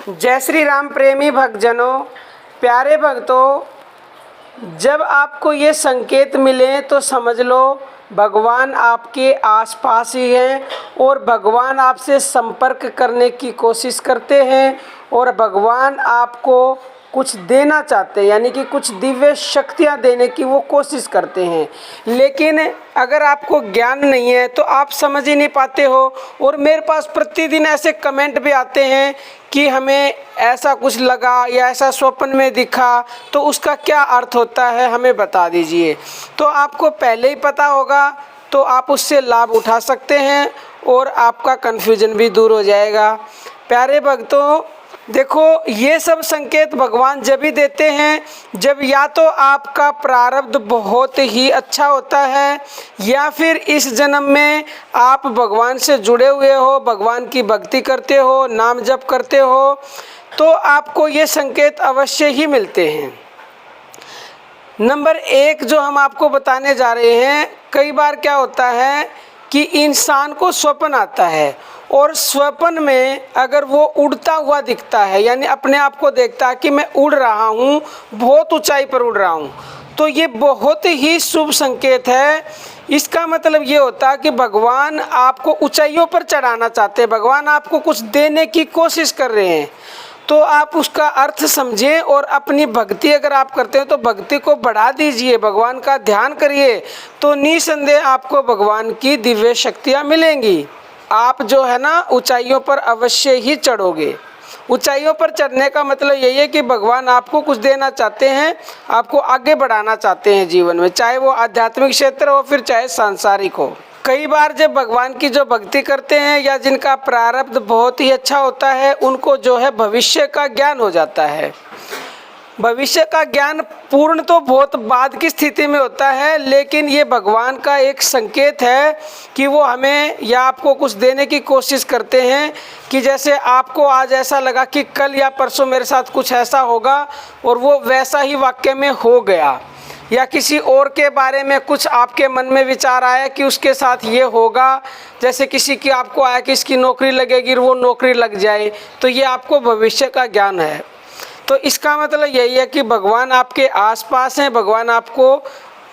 जय श्री राम प्रेमी भक्तजनों, प्यारे भक्तों, जब आपको ये संकेत मिले तो समझ लो भगवान आपके आसपास ही हैं और भगवान आपसे संपर्क करने की कोशिश करते हैं और भगवान आपको कुछ देना चाहते हैं, यानी कि कुछ दिव्य शक्तियाँ देने की वो कोशिश करते हैं। लेकिन अगर आपको ज्ञान नहीं है तो आप समझ ही नहीं पाते हो। और मेरे पास प्रतिदिन ऐसे कमेंट भी आते हैं कि हमें ऐसा कुछ लगा या ऐसा स्वप्न में दिखा, तो उसका क्या अर्थ होता है, हमें बता दीजिए। तो आपको पहले ही पता होगा तो आप उससे लाभ उठा सकते हैं और आपका कन्फ्यूजन भी दूर हो जाएगा। प्यारे भक्तों, देखो, ये सब संकेत भगवान जब भी देते हैं जब या तो आपका प्रारब्ध बहुत ही अच्छा होता है या फिर इस जन्म में आप भगवान से जुड़े हुए हो, भगवान की भक्ति करते हो, नाम जप करते हो, तो आपको ये संकेत अवश्य ही मिलते हैं। नंबर 1 जो हम आपको बताने जा रहे हैं, कई बार क्या होता है कि इंसान को स्वप्न आता है और स्वप्न में अगर वो उड़ता हुआ दिखता है, यानी अपने आप को देखता है कि मैं उड़ रहा हूँ, बहुत ऊंचाई पर उड़ रहा हूँ, तो ये बहुत ही शुभ संकेत है। इसका मतलब ये होता है कि भगवान आपको ऊंचाइयों पर चढ़ाना चाहते हैं, भगवान आपको कुछ देने की कोशिश कर रहे हैं। तो आप उसका अर्थ समझें और अपनी भक्ति अगर आप करते हैं तो भक्ति को बढ़ा दीजिए, भगवान का ध्यान करिए, तो निसंदेह आपको भगवान की दिव्य शक्तियाँ मिलेंगी। आप जो है ना ऊंचाइयों पर अवश्य ही चढ़ोगे। ऊंचाइयों पर चढ़ने का मतलब यही है कि भगवान आपको कुछ देना चाहते हैं, आपको आगे बढ़ाना चाहते हैं जीवन में, चाहे वो आध्यात्मिक क्षेत्र हो फिर चाहे सांसारिक हो। कई बार जब भगवान की जो भक्ति करते हैं या जिनका प्रारब्ध बहुत ही अच्छा होता है, उनको जो है भविष्य का ज्ञान हो जाता है। भविष्य का ज्ञान पूर्ण तो बहुत बाद की स्थिति में होता है, लेकिन ये भगवान का एक संकेत है कि वो हमें या आपको कुछ देने की कोशिश करते हैं। कि जैसे आपको आज ऐसा लगा कि कल या परसों मेरे साथ कुछ ऐसा होगा और वो वैसा ही वाकई में हो गया, या किसी और के बारे में कुछ आपके मन में विचार आया कि उसके साथ ये होगा, जैसे किसी की आपको आया कि इसकी नौकरी लगेगी और वो नौकरी लग जाए, तो ये आपको भविष्य का ज्ञान है। तो इसका मतलब यही है कि भगवान आपके आसपास हैं, भगवान आपको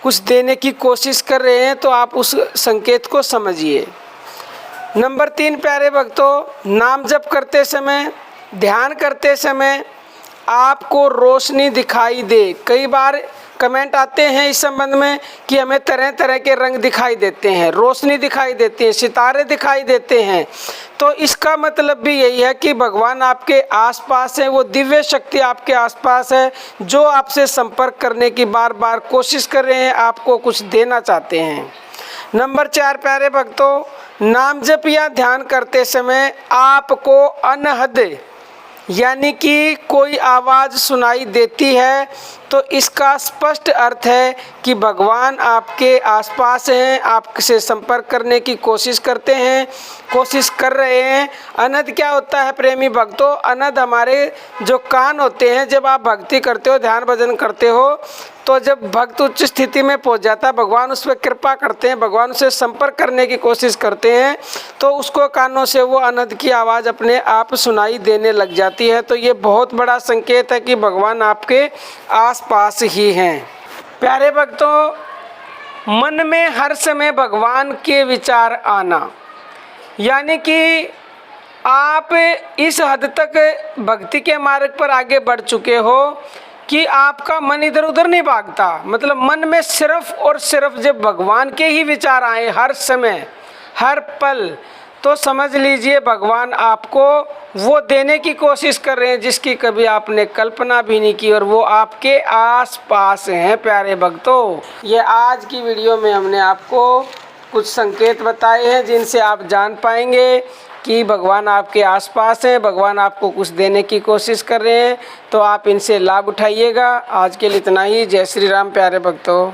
कुछ देने की कोशिश कर रहे हैं, तो आप उस संकेत को समझिए। नंबर 3 प्यारे भक्तों, नाम जप करते समय, ध्यान करते समय आपको रोशनी दिखाई दे। कई बार कमेंट आते हैं इस संबंध में कि हमें तरह तरह के रंग दिखाई देते हैं, रोशनी दिखाई देती है, सितारे दिखाई देते हैं। तो इसका मतलब भी यही है कि भगवान आपके आसपास है, वो दिव्य शक्ति आपके आसपास है जो आपसे संपर्क करने की बार बार कोशिश कर रहे हैं, आपको कुछ देना चाहते हैं। नंबर 4 प्यारे भक्तों, नाम जप या ध्यान करते समय आपको अनहद यानी कि कोई आवाज़ सुनाई देती है, तो इसका स्पष्ट अर्थ है कि भगवान आपके आसपास हैं, आपसे संपर्क करने की कोशिश कर रहे हैं। अनहद क्या होता है प्रेमी भक्तों? अनहद हमारे जो कान होते हैं, जब आप भक्ति करते हो, ध्यान भजन करते हो, तो जब भक्त उच्च स्थिति में पहुंच जाता है, भगवान उस पर कृपा करते हैं, भगवान उससे संपर्क करने की कोशिश करते हैं, तो उसको कानों से वो अनहद की आवाज़ अपने आप सुनाई देने लग जाती है। तो ये बहुत बड़ा संकेत है कि भगवान आपके आसपास ही हैं। प्यारे भक्तों, मन में हर समय भगवान के विचार आना, यानी कि आप इस हद तक भक्ति के मार्ग पर आगे बढ़ चुके हो कि आपका मन इधर उधर नहीं भागता। मतलब मन में सिर्फ और सिर्फ जब भगवान के ही विचार आए हर समय हर पल, तो समझ लीजिए भगवान आपको वो देने की कोशिश कर रहे हैं जिसकी कभी आपने कल्पना भी नहीं की, और वो आपके आसपास हैं। प्यारे भक्तों, ये आज की वीडियो में हमने आपको कुछ संकेत बताए हैं जिनसे आप जान पाएंगे कि भगवान आपके आसपास हैं, भगवान आपको कुछ देने की कोशिश कर रहे हैं, तो आप इनसे लाभ उठाइएगा। आज के लिए इतना ही। जय श्री राम प्यारे भक्तों।